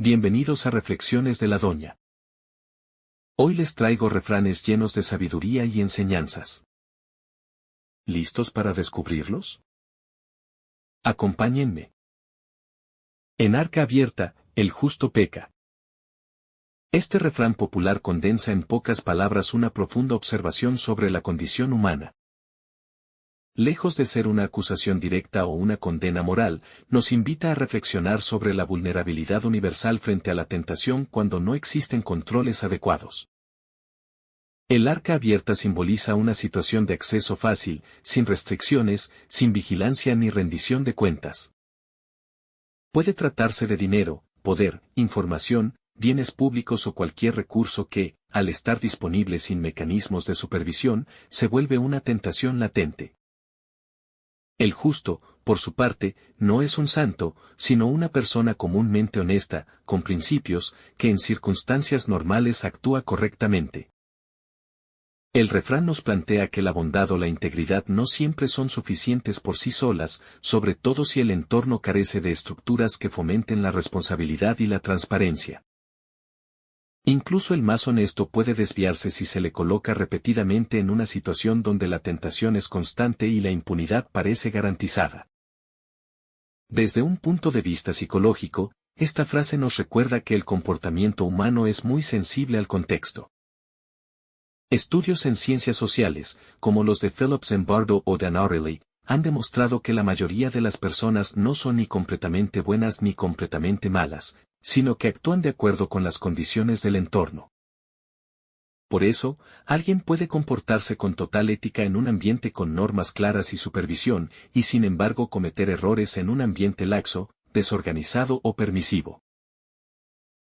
Bienvenidos a Reflexiones de la Doña. Hoy les traigo refranes llenos de sabiduría y enseñanzas. ¿Listos para descubrirlos? Acompáñenme. En arca abierta, el justo peca. Este refrán popular condensa en pocas palabras una profunda observación sobre la condición humana. Lejos de ser una acusación directa o una condena moral, nos invita a reflexionar sobre la vulnerabilidad universal frente a la tentación cuando no existen controles adecuados. El arca abierta simboliza una situación de acceso fácil, sin restricciones, sin vigilancia ni rendición de cuentas. Puede tratarse de dinero, poder, información, bienes públicos o cualquier recurso que, al estar disponible sin mecanismos de supervisión, se vuelve una tentación latente. El justo, por su parte, no es un santo, sino una persona comúnmente honesta, con principios, que en circunstancias normales actúa correctamente. El refrán nos plantea que la bondad o la integridad no siempre son suficientes por sí solas, sobre todo si el entorno carece de estructuras que fomenten la responsabilidad y la transparencia. Incluso el más honesto puede desviarse si se le coloca repetidamente en una situación donde la tentación es constante y la impunidad parece garantizada. Desde un punto de vista psicológico, esta frase nos recuerda que el comportamiento humano es muy sensible al contexto. Estudios en ciencias sociales, como los de Philip Zimbardo o Dan Ariely, han demostrado que la mayoría de las personas no son ni completamente buenas ni completamente malas, sino que actúan de acuerdo con las condiciones del entorno. Por eso, alguien puede comportarse con total ética en un ambiente con normas claras y supervisión, y sin embargo cometer errores en un ambiente laxo, desorganizado o permisivo.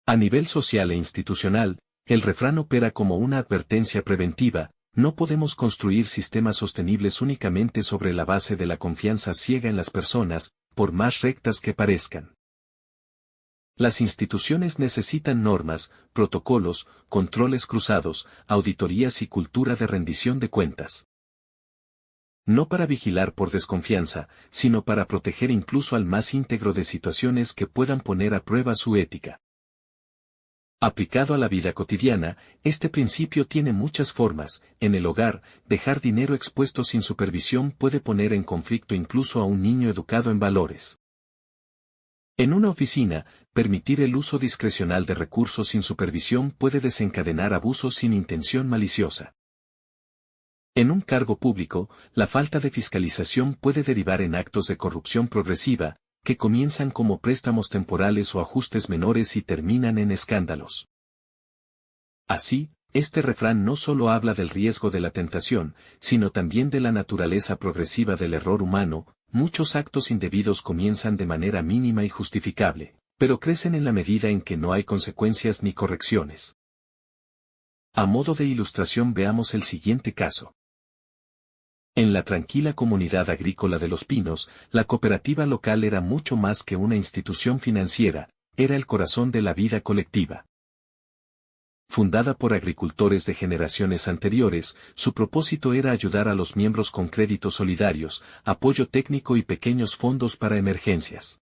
A nivel social e institucional, el refrán opera como una advertencia preventiva: no podemos construir sistemas sostenibles únicamente sobre la base de la confianza ciega en las personas, por más rectas que parezcan. Las instituciones necesitan normas, protocolos, controles cruzados, auditorías y cultura de rendición de cuentas. No para vigilar por desconfianza, sino para proteger incluso al más íntegro de situaciones que puedan poner a prueba su ética. Aplicado a la vida cotidiana, este principio tiene muchas formas. En el hogar, dejar dinero expuesto sin supervisión puede poner en conflicto incluso a un niño educado en valores. En una oficina, permitir el uso discrecional de recursos sin supervisión puede desencadenar abusos sin intención maliciosa. En un cargo público, la falta de fiscalización puede derivar en actos de corrupción progresiva, que comienzan como préstamos temporales o ajustes menores y terminan en escándalos. Así, este refrán no solo habla del riesgo de la tentación, sino también de la naturaleza progresiva del error humano. Muchos actos indebidos comienzan de manera mínima y justificable, pero crecen en la medida en que no hay consecuencias ni correcciones. A modo de ilustración veamos el siguiente caso. En la tranquila comunidad agrícola de Los Pinos, la cooperativa local era mucho más que una institución financiera, era el corazón de la vida colectiva. Fundada por agricultores de generaciones anteriores, su propósito era ayudar a los miembros con créditos solidarios, apoyo técnico y pequeños fondos para emergencias.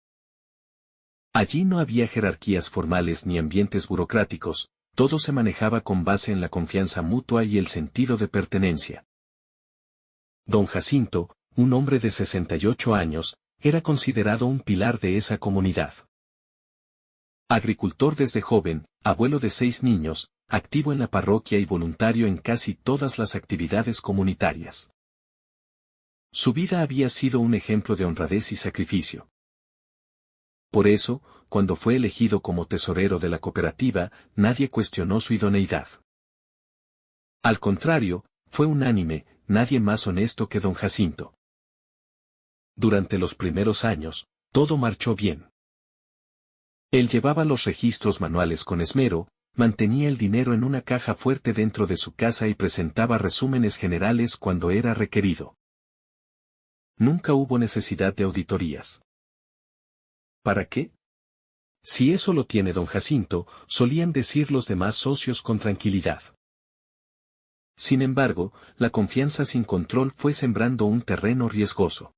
Allí no había jerarquías formales ni ambientes burocráticos, todo se manejaba con base en la confianza mutua y el sentido de pertenencia. Don Jacinto, un hombre de 68 años, era considerado un pilar de esa comunidad. Agricultor desde joven, abuelo de 6 niños, activo en la parroquia y voluntario en casi todas las actividades comunitarias. Su vida había sido un ejemplo de honradez y sacrificio. Por eso, cuando fue elegido como tesorero de la cooperativa, nadie cuestionó su idoneidad. Al contrario, fue unánime, nadie más honesto que don Jacinto. Durante los primeros años, todo marchó bien. Él llevaba los registros manuales con esmero, mantenía el dinero en una caja fuerte dentro de su casa y presentaba resúmenes generales cuando era requerido. Nunca hubo necesidad de auditorías. ¿Para qué? Si eso lo tiene don Jacinto, solían decir los demás socios con tranquilidad. Sin embargo, la confianza sin control fue sembrando un terreno riesgoso.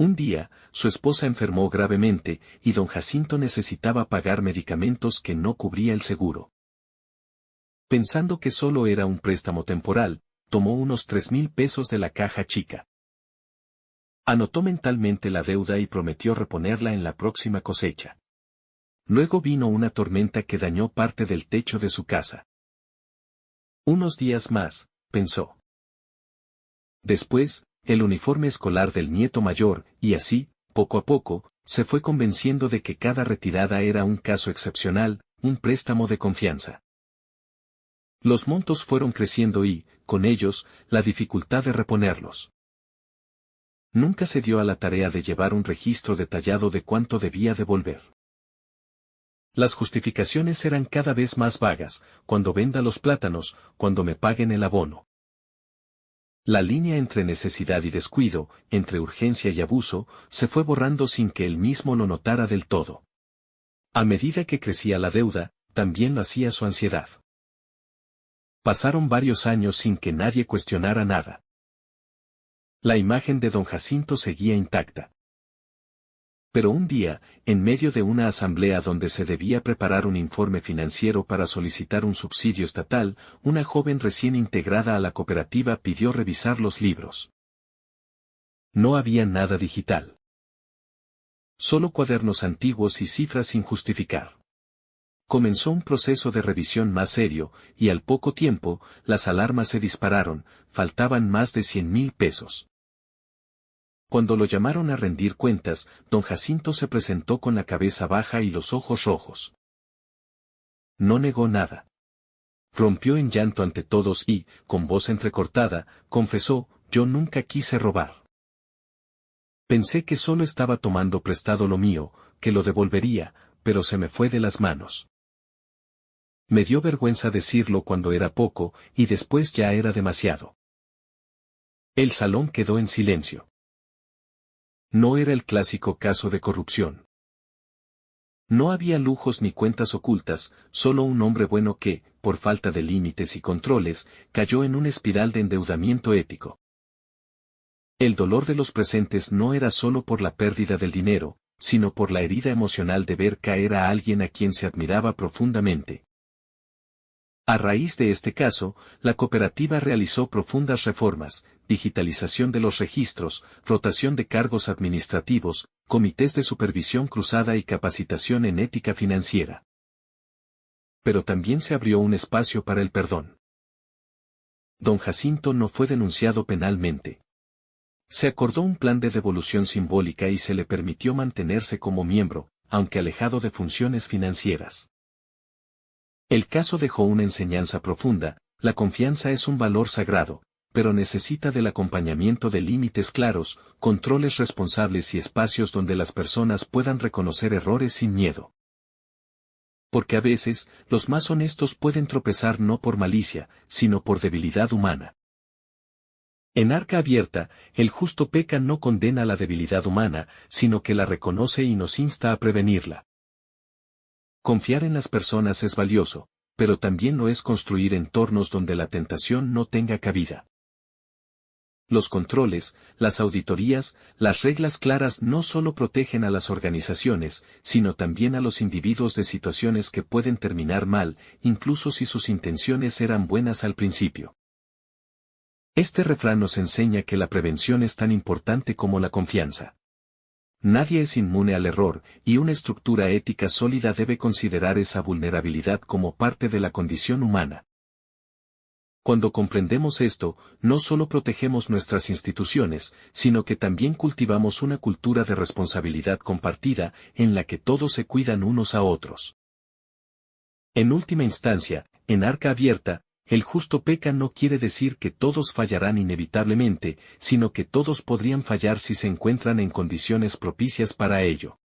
Un día, su esposa enfermó gravemente, y don Jacinto necesitaba pagar medicamentos que no cubría el seguro. Pensando que solo era un préstamo temporal, tomó unos 3,000 pesos de la caja chica. Anotó mentalmente la deuda y prometió reponerla en la próxima cosecha. Luego vino una tormenta que dañó parte del techo de su casa. Unos días más, pensó. Después, el uniforme escolar del nieto mayor, y así, poco a poco, se fue convenciendo de que cada retirada era un caso excepcional, un préstamo de confianza. Los montos fueron creciendo y, con ellos, la dificultad de reponerlos. Nunca se dio a la tarea de llevar un registro detallado de cuánto debía devolver. Las justificaciones eran cada vez más vagas: cuando venda los plátanos, cuando me paguen el abono. La línea entre necesidad y descuido, entre urgencia y abuso, se fue borrando sin que él mismo lo notara del todo. A medida que crecía la deuda, también lo hacía su ansiedad. Pasaron varios años sin que nadie cuestionara nada. La imagen de don Jacinto seguía intacta. Pero un día, en medio de una asamblea donde se debía preparar un informe financiero para solicitar un subsidio estatal, una joven recién integrada a la cooperativa pidió revisar los libros. No había nada digital. Solo cuadernos antiguos y cifras sin justificar. Comenzó un proceso de revisión más serio, y al poco tiempo, las alarmas se dispararon: faltaban más de 100,000 pesos. Cuando lo llamaron a rendir cuentas, don Jacinto se presentó con la cabeza baja y los ojos rojos. No negó nada. Rompió en llanto ante todos y, con voz entrecortada, confesó: yo nunca quise robar. Pensé que solo estaba tomando prestado lo mío, que lo devolvería, pero se me fue de las manos. Me dio vergüenza decirlo cuando era poco, y después ya era demasiado. El salón quedó en silencio. No era el clásico caso de corrupción. No había lujos ni cuentas ocultas, solo un hombre bueno que, por falta de límites y controles, cayó en una espiral de endeudamiento ético. El dolor de los presentes no era solo por la pérdida del dinero, sino por la herida emocional de ver caer a alguien a quien se admiraba profundamente. A raíz de este caso, la cooperativa realizó profundas reformas: digitalización de los registros, rotación de cargos administrativos, comités de supervisión cruzada y capacitación en ética financiera. Pero también se abrió un espacio para el perdón. Don Jacinto no fue denunciado penalmente. Se acordó un plan de devolución simbólica y se le permitió mantenerse como miembro, aunque alejado de funciones financieras. El caso dejó una enseñanza profunda: la confianza es un valor sagrado, pero necesita del acompañamiento de límites claros, controles responsables y espacios donde las personas puedan reconocer errores sin miedo. Porque a veces, los más honestos pueden tropezar no por malicia, sino por debilidad humana. En Arca Abierta, el justo peca no condena la debilidad humana, sino que la reconoce y nos insta a prevenirla. Confiar en las personas es valioso, pero también lo es construir entornos donde la tentación no tenga cabida. Los controles, las auditorías, las reglas claras no solo protegen a las organizaciones, sino también a los individuos de situaciones que pueden terminar mal, incluso si sus intenciones eran buenas al principio. Este refrán nos enseña que la prevención es tan importante como la confianza. Nadie es inmune al error, y una estructura ética sólida debe considerar esa vulnerabilidad como parte de la condición humana. Cuando comprendemos esto, no solo protegemos nuestras instituciones, sino que también cultivamos una cultura de responsabilidad compartida, en la que todos se cuidan unos a otros. En última instancia, en Arca Abierta, el justo peca no quiere decir que todos fallarán inevitablemente, sino que todos podrían fallar si se encuentran en condiciones propicias para ello.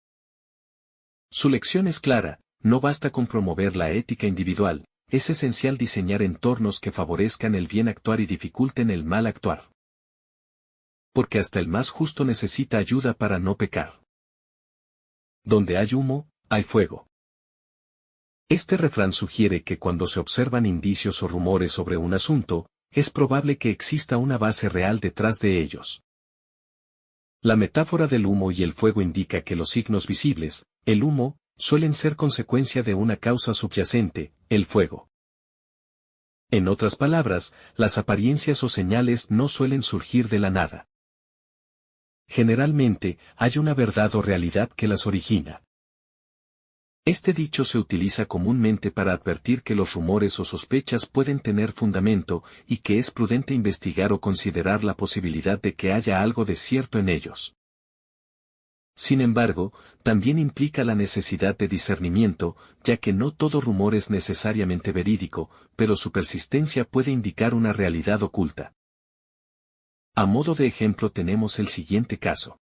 Su lección es clara: no basta con promover la ética individual, es esencial diseñar entornos que favorezcan el bien actuar y dificulten el mal actuar. Porque hasta el más justo necesita ayuda para no pecar. Donde hay humo, hay fuego. Este refrán sugiere que cuando se observan indicios o rumores sobre un asunto, es probable que exista una base real detrás de ellos. La metáfora del humo y el fuego indica que los signos visibles, el humo, suelen ser consecuencia de una causa subyacente, el fuego. En otras palabras, las apariencias o señales no suelen surgir de la nada. Generalmente, hay una verdad o realidad que las origina. Este dicho se utiliza comúnmente para advertir que los rumores o sospechas pueden tener fundamento y que es prudente investigar o considerar la posibilidad de que haya algo de cierto en ellos. Sin embargo, también implica la necesidad de discernimiento, ya que no todo rumor es necesariamente verídico, pero su persistencia puede indicar una realidad oculta. A modo de ejemplo tenemos el siguiente caso.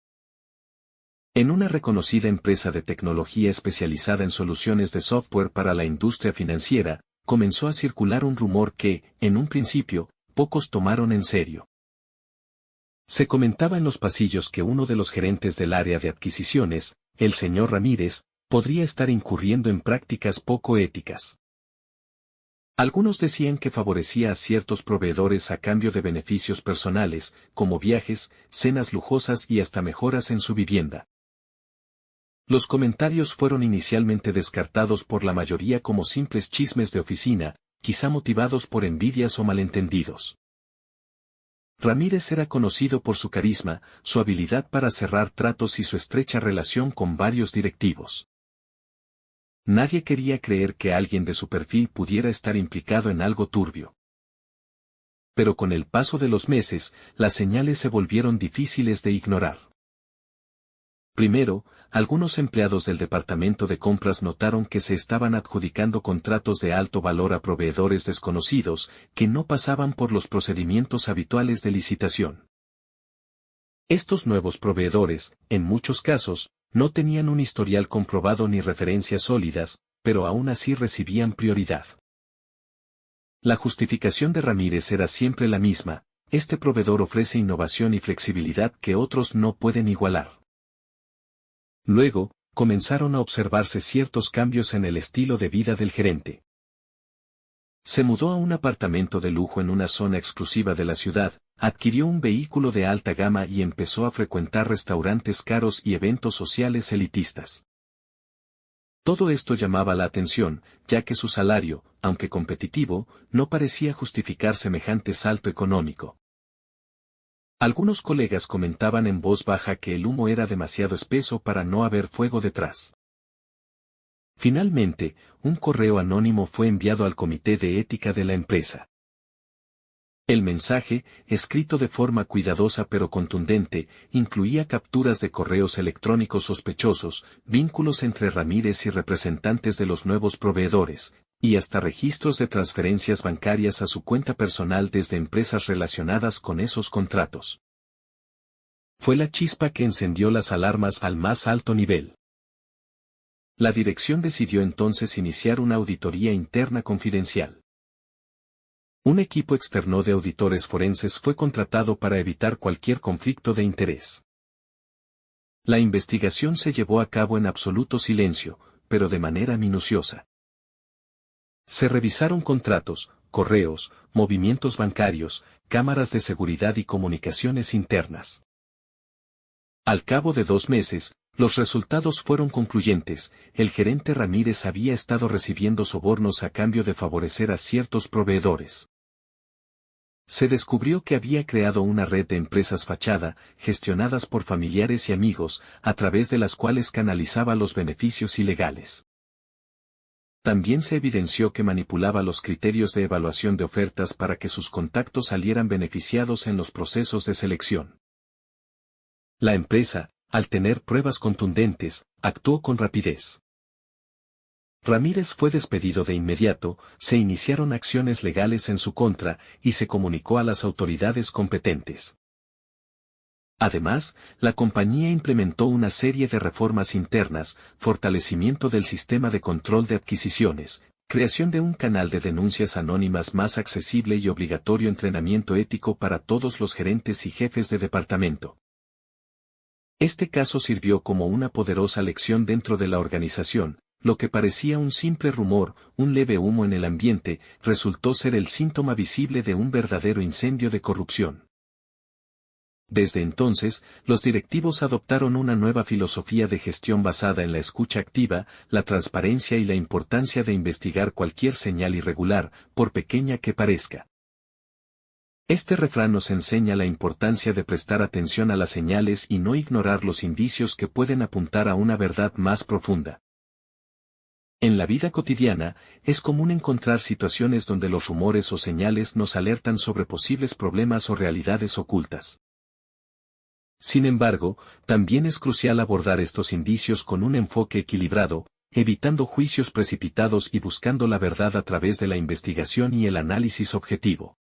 En una reconocida empresa de tecnología especializada en soluciones de software para la industria financiera, comenzó a circular un rumor que, en un principio, pocos tomaron en serio. Se comentaba en los pasillos que uno de los gerentes del área de adquisiciones, el señor Ramírez, podría estar incurriendo en prácticas poco éticas. Algunos decían que favorecía a ciertos proveedores a cambio de beneficios personales, como viajes, cenas lujosas y hasta mejoras en su vivienda. Los comentarios fueron inicialmente descartados por la mayoría como simples chismes de oficina, quizá motivados por envidias o malentendidos. Ramírez era conocido por su carisma, su habilidad para cerrar tratos y su estrecha relación con varios directivos. Nadie quería creer que alguien de su perfil pudiera estar implicado en algo turbio. Pero con el paso de los meses, las señales se volvieron difíciles de ignorar. Primero, algunos empleados del departamento de compras notaron que se estaban adjudicando contratos de alto valor a proveedores desconocidos, que no pasaban por los procedimientos habituales de licitación. Estos nuevos proveedores, en muchos casos, no tenían un historial comprobado ni referencias sólidas, pero aún así recibían prioridad. La justificación de Ramírez era siempre la misma: este proveedor ofrece innovación y flexibilidad que otros no pueden igualar. Luego, comenzaron a observarse ciertos cambios en el estilo de vida del gerente. Se mudó a un apartamento de lujo en una zona exclusiva de la ciudad, adquirió un vehículo de alta gama y empezó a frecuentar restaurantes caros y eventos sociales elitistas. Todo esto llamaba la atención, ya que su salario, aunque competitivo, no parecía justificar semejante salto económico. Algunos colegas comentaban en voz baja que el humo era demasiado espeso para no haber fuego detrás. Finalmente, un correo anónimo fue enviado al comité de ética de la empresa. El mensaje, escrito de forma cuidadosa pero contundente, incluía capturas de correos electrónicos sospechosos, vínculos entre Ramírez y representantes de los nuevos proveedores, y hasta registros de transferencias bancarias a su cuenta personal desde empresas relacionadas con esos contratos. Fue la chispa que encendió las alarmas al más alto nivel. La dirección decidió entonces iniciar una auditoría interna confidencial. Un equipo externo de auditores forenses fue contratado para evitar cualquier conflicto de interés. La investigación se llevó a cabo en absoluto silencio, pero de manera minuciosa. Se revisaron contratos, correos, movimientos bancarios, cámaras de seguridad y comunicaciones internas. Al cabo de 2 meses, los resultados fueron concluyentes: el gerente Ramírez había estado recibiendo sobornos a cambio de favorecer a ciertos proveedores. Se descubrió que había creado una red de empresas fachada, gestionadas por familiares y amigos, a través de las cuales canalizaba los beneficios ilegales. También se evidenció que manipulaba los criterios de evaluación de ofertas para que sus contactos salieran beneficiados en los procesos de selección. La empresa, al tener pruebas contundentes, actuó con rapidez. Ramírez fue despedido de inmediato, se iniciaron acciones legales en su contra, y se comunicó a las autoridades competentes. Además, la compañía implementó una serie de reformas internas: fortalecimiento del sistema de control de adquisiciones, creación de un canal de denuncias anónimas más accesible y obligatorio entrenamiento ético para todos los gerentes y jefes de departamento. Este caso sirvió como una poderosa lección dentro de la organización. Lo que parecía un simple rumor, un leve humo en el ambiente, resultó ser el síntoma visible de un verdadero incendio de corrupción. Desde entonces, los directivos adoptaron una nueva filosofía de gestión basada en la escucha activa, la transparencia y la importancia de investigar cualquier señal irregular, por pequeña que parezca. Este refrán nos enseña la importancia de prestar atención a las señales y no ignorar los indicios que pueden apuntar a una verdad más profunda. En la vida cotidiana, es común encontrar situaciones donde los rumores o señales nos alertan sobre posibles problemas o realidades ocultas. Sin embargo, también es crucial abordar estos indicios con un enfoque equilibrado, evitando juicios precipitados y buscando la verdad a través de la investigación y el análisis objetivo.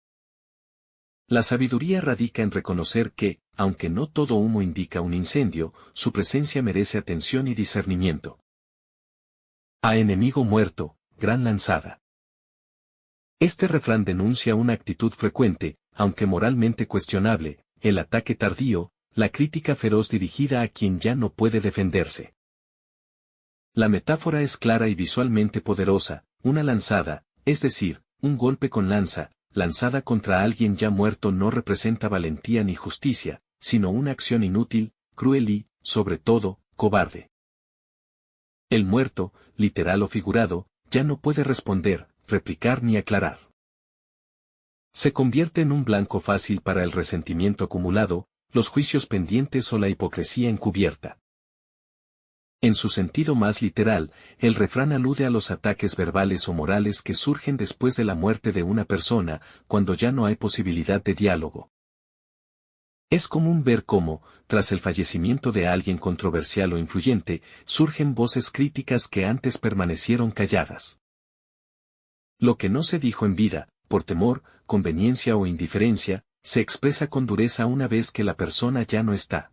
La sabiduría radica en reconocer que, aunque no todo humo indica un incendio, su presencia merece atención y discernimiento. A enemigo muerto, gran lanzada. Este refrán denuncia una actitud frecuente, aunque moralmente cuestionable, el ataque tardío, la crítica feroz dirigida a quien ya no puede defenderse. La metáfora es clara y visualmente poderosa, una lanzada, es decir, un golpe con lanza, lanzada contra alguien ya muerto no representa valentía ni justicia, sino una acción inútil, cruel y, sobre todo, cobarde. El muerto, literal o figurado, ya no puede responder, replicar ni aclarar. Se convierte en un blanco fácil para el resentimiento acumulado, los juicios pendientes o la hipocresía encubierta. En su sentido más literal, el refrán alude a los ataques verbales o morales que surgen después de la muerte de una persona, cuando ya no hay posibilidad de diálogo. Es común ver cómo, tras el fallecimiento de alguien controversial o influyente, surgen voces críticas que antes permanecieron calladas. Lo que no se dijo en vida, por temor, conveniencia o indiferencia, se expresa con dureza una vez que la persona ya no está.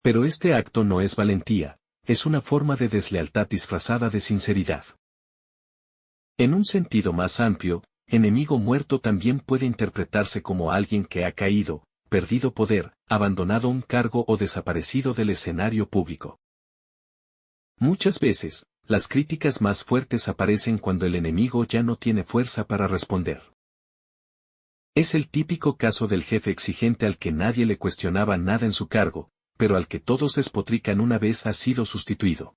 Pero este acto no es valentía, es una forma de deslealtad disfrazada de sinceridad. En un sentido más amplio, enemigo muerto también puede interpretarse como alguien que ha caído, perdido poder, abandonado un cargo o desaparecido del escenario público. Muchas veces, las críticas más fuertes aparecen cuando el enemigo ya no tiene fuerza para responder. Es el típico caso del jefe exigente al que nadie le cuestionaba nada en su cargo, pero al que todos despotrican una vez ha sido sustituido.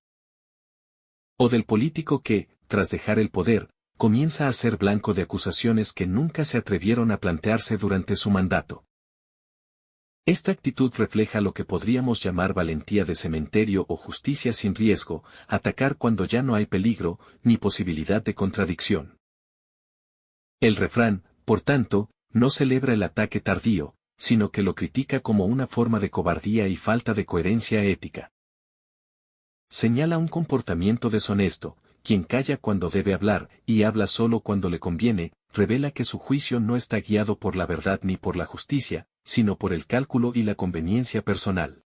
O del político que, tras dejar el poder, comienza a ser blanco de acusaciones que nunca se atrevieron a plantearse durante su mandato. Esta actitud refleja lo que podríamos llamar valentía de cementerio o justicia sin riesgo, atacar cuando ya no hay peligro, ni posibilidad de contradicción. El refrán, por tanto, no celebra el ataque tardío, sino que lo critica como una forma de cobardía y falta de coherencia ética. Señala un comportamiento deshonesto, quien calla cuando debe hablar y habla solo cuando le conviene, revela que su juicio no está guiado por la verdad ni por la justicia, sino por el cálculo y la conveniencia personal.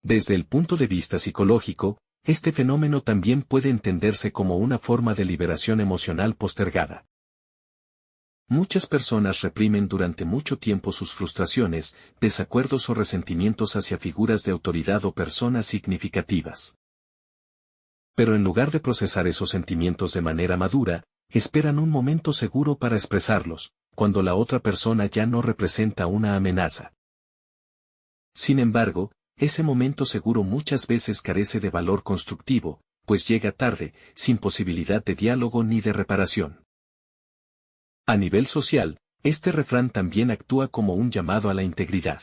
Desde el punto de vista psicológico, este fenómeno también puede entenderse como una forma de liberación emocional postergada. Muchas personas reprimen durante mucho tiempo sus frustraciones, desacuerdos o resentimientos hacia figuras de autoridad o personas significativas. Pero en lugar de procesar esos sentimientos de manera madura, esperan un momento seguro para expresarlos, cuando la otra persona ya no representa una amenaza. Sin embargo, ese momento seguro muchas veces carece de valor constructivo, pues llega tarde, sin posibilidad de diálogo ni de reparación. A nivel social, este refrán también actúa como un llamado a la integridad.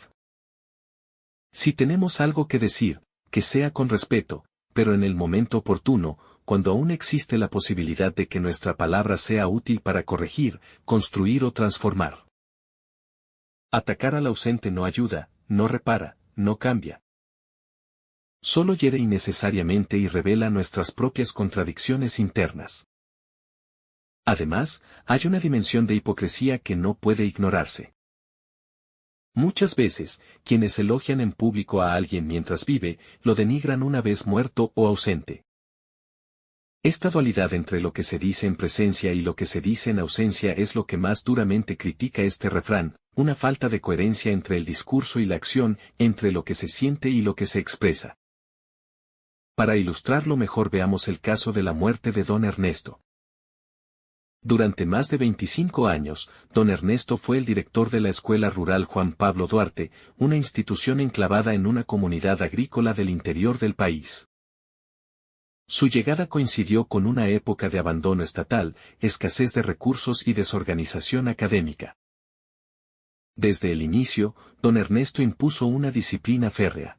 Si tenemos algo que decir, que sea con respeto, pero en el momento oportuno, cuando aún existe la posibilidad de que nuestra palabra sea útil para corregir, construir o transformar. Atacar al ausente no ayuda, no repara, no cambia. Solo hiere innecesariamente y revela nuestras propias contradicciones internas. Además, hay una dimensión de hipocresía que no puede ignorarse. Muchas veces, quienes elogian en público a alguien mientras vive, lo denigran una vez muerto o ausente. Esta dualidad entre lo que se dice en presencia y lo que se dice en ausencia es lo que más duramente critica este refrán, una falta de coherencia entre el discurso y la acción, entre lo que se siente y lo que se expresa. Para ilustrarlo mejor veamos el caso de la muerte de don Ernesto. Durante más de 25 años, don Ernesto fue el director de la Escuela Rural Juan Pablo Duarte, una institución enclavada en una comunidad agrícola del interior del país. Su llegada coincidió con una época de abandono estatal, escasez de recursos y desorganización académica. Desde el inicio, don Ernesto impuso una disciplina férrea.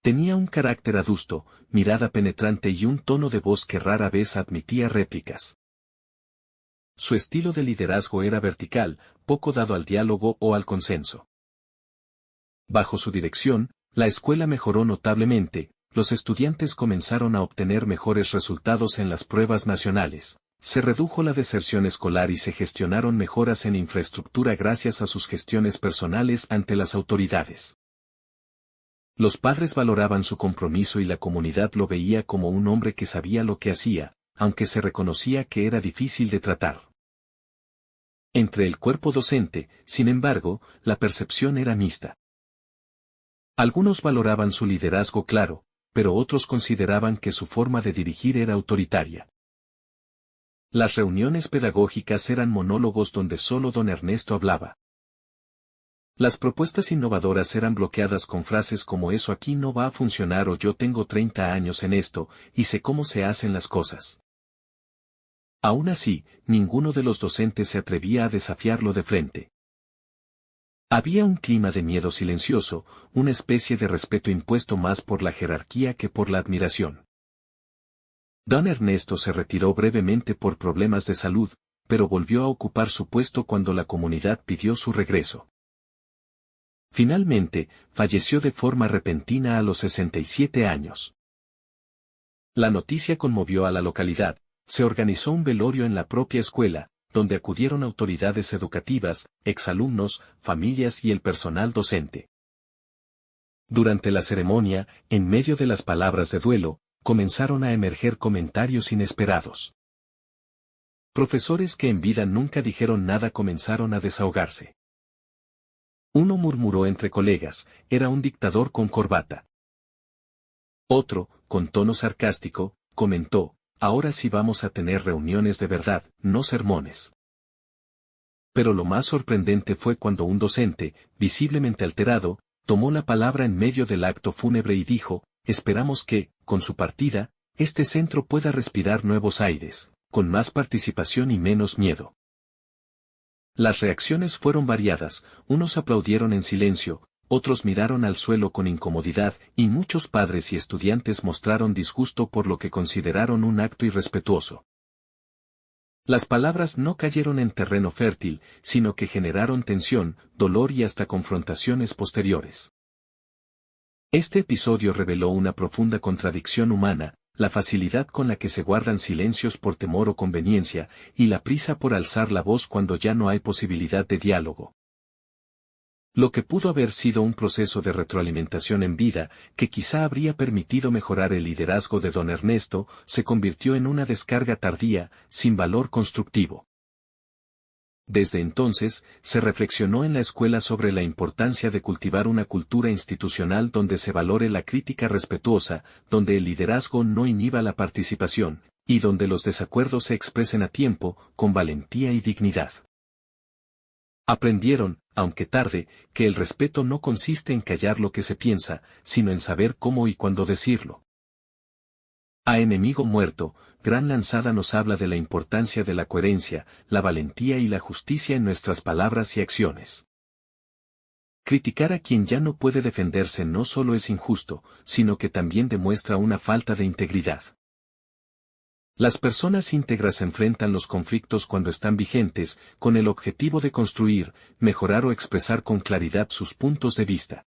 Tenía un carácter adusto, mirada penetrante y un tono de voz que rara vez admitía réplicas. Su estilo de liderazgo era vertical, poco dado al diálogo o al consenso. Bajo su dirección, la escuela mejoró notablemente, los estudiantes comenzaron a obtener mejores resultados en las pruebas nacionales, se redujo la deserción escolar y se gestionaron mejoras en infraestructura gracias a sus gestiones personales ante las autoridades. Los padres valoraban su compromiso y la comunidad lo veía como un hombre que sabía lo que hacía, aunque se reconocía que era difícil de tratar. Entre el cuerpo docente, sin embargo, la percepción era mixta. Algunos valoraban su liderazgo claro, pero otros consideraban que su forma de dirigir era autoritaria. Las reuniones pedagógicas eran monólogos donde solo don Ernesto hablaba. Las propuestas innovadoras eran bloqueadas con frases como "eso aquí no va a funcionar" o "yo tengo 30 años en esto, y sé cómo se hacen las cosas". Aún así, ninguno de los docentes se atrevía a desafiarlo de frente. Había un clima de miedo silencioso, una especie de respeto impuesto más por la jerarquía que por la admiración. Don Ernesto se retiró brevemente por problemas de salud, pero volvió a ocupar su puesto cuando la comunidad pidió su regreso. Finalmente, falleció de forma repentina a los 67 años. La noticia conmovió a la localidad. Se organizó un velorio en la propia escuela, donde acudieron autoridades educativas, exalumnos, familias y el personal docente. Durante la ceremonia, en medio de las palabras de duelo, comenzaron a emerger comentarios inesperados. Profesores que en vida nunca dijeron nada comenzaron a desahogarse. Uno murmuró entre colegas, era un dictador con corbata. Otro, con tono sarcástico, comentó, ahora sí vamos a tener reuniones de verdad, no sermones. Pero lo más sorprendente fue cuando un docente, visiblemente alterado, tomó la palabra en medio del acto fúnebre y dijo, esperamos que, con su partida, este centro pueda respirar nuevos aires, con más participación y menos miedo. Las reacciones fueron variadas, unos aplaudieron en silencio, otros miraron al suelo con incomodidad, y muchos padres y estudiantes mostraron disgusto por lo que consideraron un acto irrespetuoso. Las palabras no cayeron en terreno fértil, sino que generaron tensión, dolor y hasta confrontaciones posteriores. Este episodio reveló una profunda contradicción humana, la facilidad con la que se guardan silencios por temor o conveniencia, y la prisa por alzar la voz cuando ya no hay posibilidad de diálogo. Lo que pudo haber sido un proceso de retroalimentación en vida, que quizá habría permitido mejorar el liderazgo de don Ernesto, se convirtió en una descarga tardía, sin valor constructivo. Desde entonces, se reflexionó en la escuela sobre la importancia de cultivar una cultura institucional donde se valore la crítica respetuosa, donde el liderazgo no inhiba la participación, y donde los desacuerdos se expresen a tiempo, con valentía y dignidad. Aprendieron, aunque tarde, que el respeto no consiste en callar lo que se piensa, sino en saber cómo y cuándo decirlo. A enemigo muerto, Gran Lanzada nos habla de la importancia de la coherencia, la valentía y la justicia en nuestras palabras y acciones. Criticar a quien ya no puede defenderse no solo es injusto, sino que también demuestra una falta de integridad. Las personas íntegras enfrentan los conflictos cuando están vigentes, con el objetivo de construir, mejorar o expresar con claridad sus puntos de vista.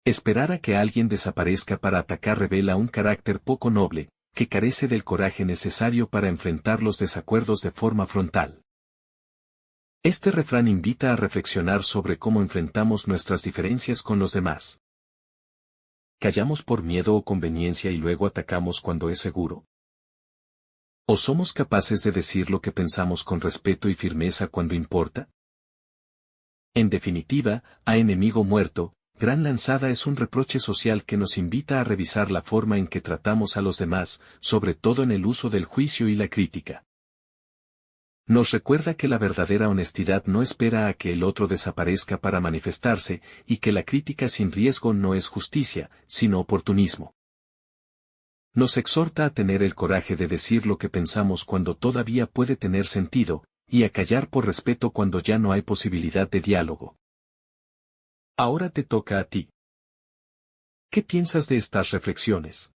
Esperar a que alguien desaparezca para atacar revela un carácter poco noble, que carece del coraje necesario para enfrentar los desacuerdos de forma frontal. Este refrán invita a reflexionar sobre cómo enfrentamos nuestras diferencias con los demás. ¿Callamos por miedo o conveniencia y luego atacamos cuando es seguro? ¿O somos capaces de decir lo que pensamos con respeto y firmeza cuando importa? En definitiva, a enemigo muerto, Gran Lanzada es un reproche social que nos invita a revisar la forma en que tratamos a los demás, sobre todo en el uso del juicio y la crítica. Nos recuerda que la verdadera honestidad no espera a que el otro desaparezca para manifestarse, y que la crítica sin riesgo no es justicia, sino oportunismo. Nos exhorta a tener el coraje de decir lo que pensamos cuando todavía puede tener sentido, y a callar por respeto cuando ya no hay posibilidad de diálogo. Ahora te toca a ti. ¿Qué piensas de estas reflexiones?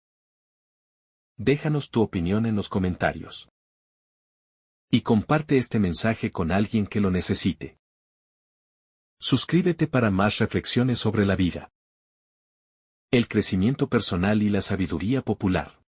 Déjanos tu opinión en los comentarios. Y comparte este mensaje con alguien que lo necesite. Suscríbete para más reflexiones sobre la vida, el crecimiento personal y la sabiduría popular.